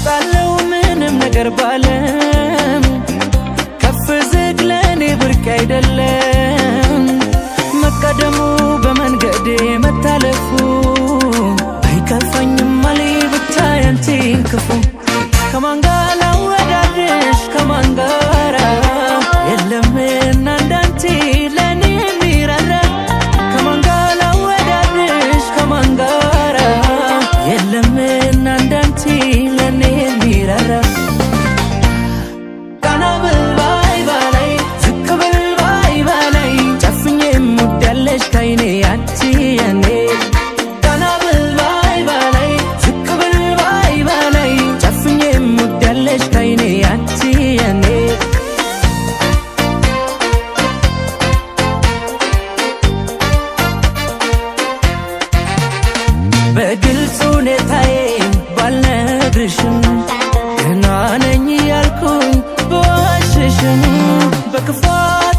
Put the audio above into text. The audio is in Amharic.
አውቃለሁ ምንም ነገር ባለም ከፍ ዝቅ ለኔ ብርቅ አይደለም መቀደሙ በመንገዴ መታለፉ አይከፋኝም አለኝ ብቻ ያንቺን ክፉ ከማን ጋር ላወዳድርሽ ከማን ጋር የለምና እንዳንቺ ለኔ የሚራራ ከማን ጋር ላወዳድርሽ ከማን ጋር የለምና እንዳንቺ ለኔ የሚራራ ቀና ብል ባይ ባላይ ዝቅ ብል ባይ ባላይ ጨፍኜ የምወዳለሽ ከዓይኔ አንቺ የኔ ቀና ብል ባይ ባላይ ዝቅ ብል ባይ ባላይ ጨፍኜ የምወዳለሽ ከዓይኔ አንቺ የኔ በግልጽ ሁኔታዬን ባልነግርሽም ገና ነኝ ያልኩኝ በዋሽሽም በክፋት